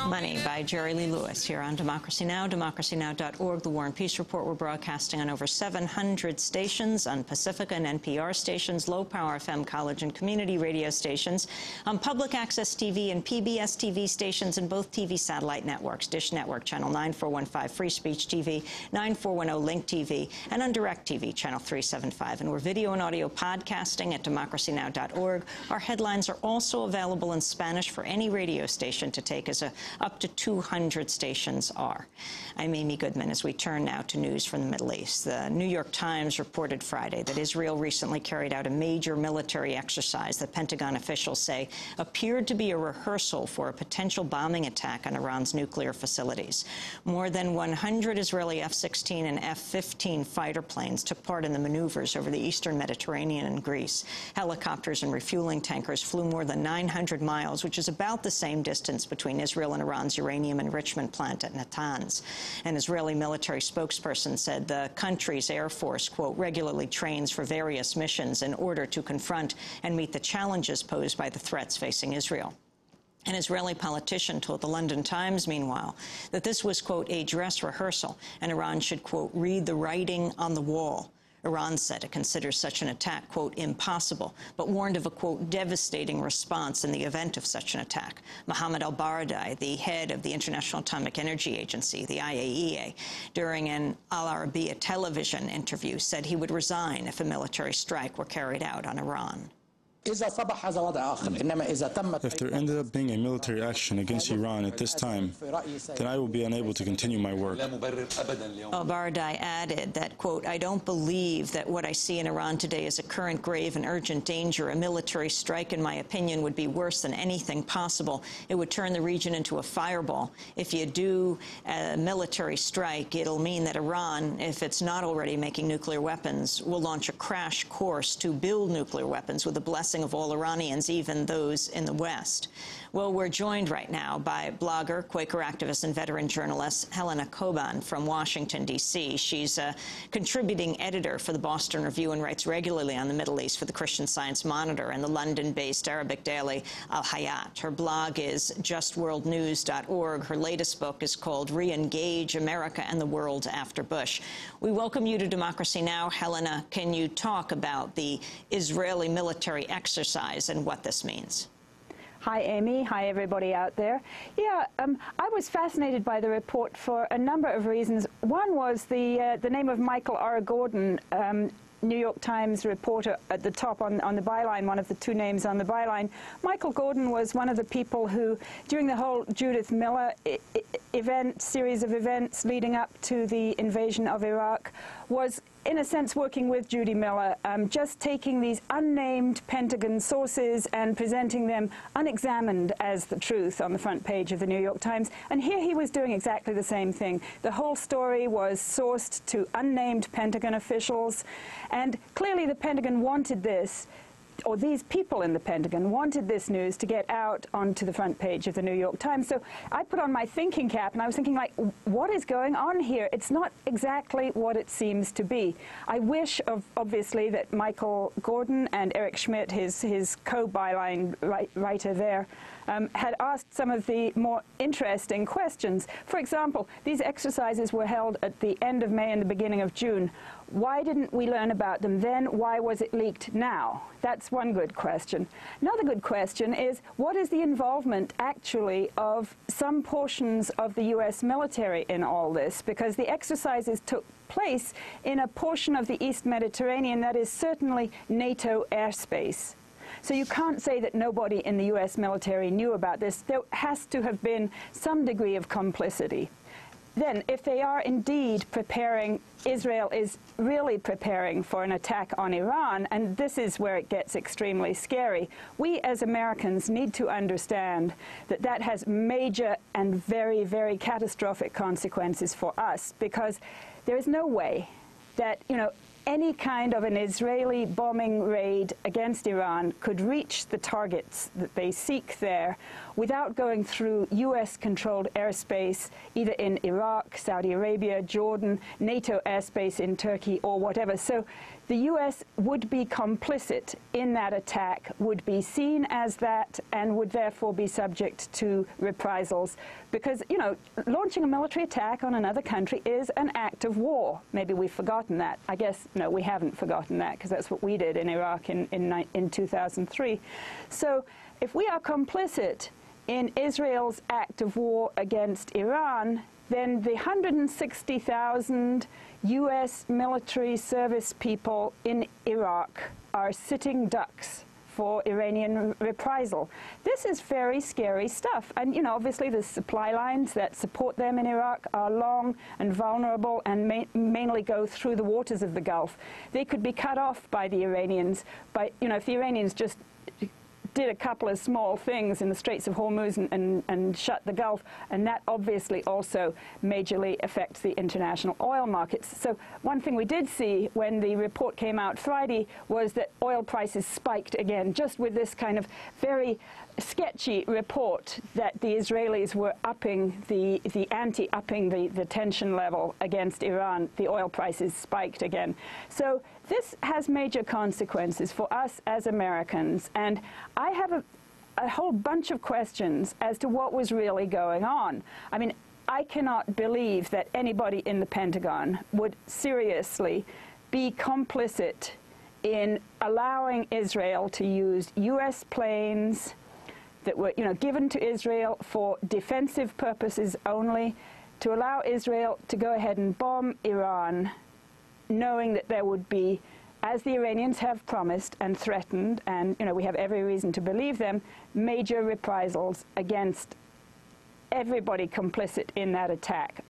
Money by Jerry Lee Lewis here on Democracy Now!, democracynow.org. The War and Peace Report. We're broadcasting on over 700 stations, on Pacifica and NPR stations, low-power FM college and community radio stations, on public access TV and PBS TV stations, and both TV satellite networks, Dish Network, Channel 9415, Free Speech TV, 9410 Link TV, and on Direct TV, Channel 375. And we're video and audio podcasting at democracynow.org. Our headlines are also available in Spanish for any radio station to take, as up to 200 stations are. I'm Amy Goodman. As we turn now to news from the Middle East, the New York Times reported Friday that Israel recently carried out a major military exercise that Pentagon officials say appeared to be a rehearsal for a potential bombing attack on Iran's nuclear facilities. More than 100 Israeli F-16 and F-15 fighter planes took part in the maneuvers over the eastern Mediterranean and Greece. Helicopters and refueling tankers flew more than 900 miles, which is about the same distance between Israel and Iran's uranium enrichment plant at Natanz. An Israeli military spokesperson said the country's Air Force, quote, regularly trains for various missions in order to confront and meet the challenges posed by the threats facing Israel. An Israeli politician told the London Times, meanwhile, that this was, quote, a dress rehearsal, and Iran should, quote, read the writing on the wall. Iran said it considers such an attack, quote, impossible, but warned of a, quote, devastating response in the event of such an attack. Mohammed al-Baradei, the head of the International Atomic Energy Agency, the IAEA, during an Al Arabiya television interview, said he would resign if a military strike were carried out on Iran. If there ended up being a military action against Iran at this time, then I will be unable to continue my work. Al-Baradei added that, quote, I don't believe that what I see in Iran today is a current grave and urgent danger. A military strike, in my opinion, would be worse than anything possible. It would turn the region into a fireball. If you do a military strike, it'll mean that Iran, if it's not already making nuclear weapons, will launch a crash course to build nuclear weapons with the blessing of all Iranians, even those in the West. Well, we're joined right now by blogger, Quaker activist, and veteran journalist Helena Coban from Washington, D.C. She's a contributing editor for the Boston Review and writes regularly on the Middle East for the Christian Science Monitor and the London-based Arabic daily Al Hayat. Her blog is justworldnews.org. Her latest book is called Re-Engage America and the World After Bush. We welcome you to Democracy Now! Helena, can you talk about the Israeli military exercise and what this means? Hi, Amy. Hi, everybody out there. Yeah, I was fascinated by the report for a number of reasons. One was the name of Michael R. Gordon, New York Times reporter at the top on the byline, one of the two names on the byline. Michael Gordon was one of the people who, during the whole Judith Miller series of events leading up to the invasion of Iraq, was in a sense working with Judy Miller, just taking these unnamed Pentagon sources and presenting them unexamined as the truth on the front page of the New York Times. And here he was doing exactly the same thing. The whole story was sourced to unnamed Pentagon officials, and clearly the Pentagon wanted this, or these people in the Pentagon wanted this news to get out onto the front page of the New York Times. So I put on my thinking cap and I was thinking, like, what is going on here? It's not exactly what it seems to be. I wish, obviously, that Michael Gordon and Eric Schmidt, his co-byline writer there, had asked some of the more interesting questions. For example, these exercises were held at the end of May and the beginning of June. Why didn't we learn about them then? Why was it leaked now? That's one good question. Another good question is, what is the involvement actually of some portions of the U.S. military in all this? Because the exercises took place in a portion of the East Mediterranean that is certainly NATO airspace. So you can't say that nobody in the U.S. military knew about this. There has to have been some degree of complicity. Then, if they are indeed preparing, Israel is really preparing for an attack on Iran, and this is where it gets extremely scary, we as Americans need to understand that that has major and very, very catastrophic consequences for us, because there is no way that, any kind of an Israeli bombing raid against Iran could reach the targets that they seek there without going through U.S.-controlled airspace, either in Iraq, Saudi Arabia, Jordan, NATO airspace in Turkey, or whatever. So the U.S. would be complicit in that attack, would be seen as that, and would therefore be subject to reprisals. Because, you know, launching a military attack on another country is an act of war. Maybe we've forgotten that. I guess, no, we haven't forgotten that, because that's what we did in Iraq in 2003. So if we are complicit in Israel's act of war against Iran, then the 160,000 U.S. military service people in Iraq are sitting ducks for Iranian reprisal. This is very scary stuff. And, you know, obviously the supply lines that support them in Iraq are long and vulnerable and mainly go through the waters of the Gulf. They could be cut off by the Iranians. But, you know, if the Iranians just did a couple of small things in the Straits of Hormuz and shut the Gulf, and that obviously also majorly affects the international oil markets. So one thing we did see when the report came out Friday was that oil prices spiked again, just with this kind of very sketchy report that the Israelis were upping the tension level against Iran. The oil prices spiked again. So this has major consequences for us as Americans, and I have a whole bunch of questions as to what was really going on. I mean, I cannot believe that anybody in the Pentagon would seriously be complicit in allowing Israel to use U.S. planes that were, you know, given to Israel for defensive purposes only, to allow Israel to go ahead and bomb Iran, knowing that there would be, as the Iranians have promised and threatened, and, you know, we have every reason to believe them, major reprisals against everybody complicit in that attack.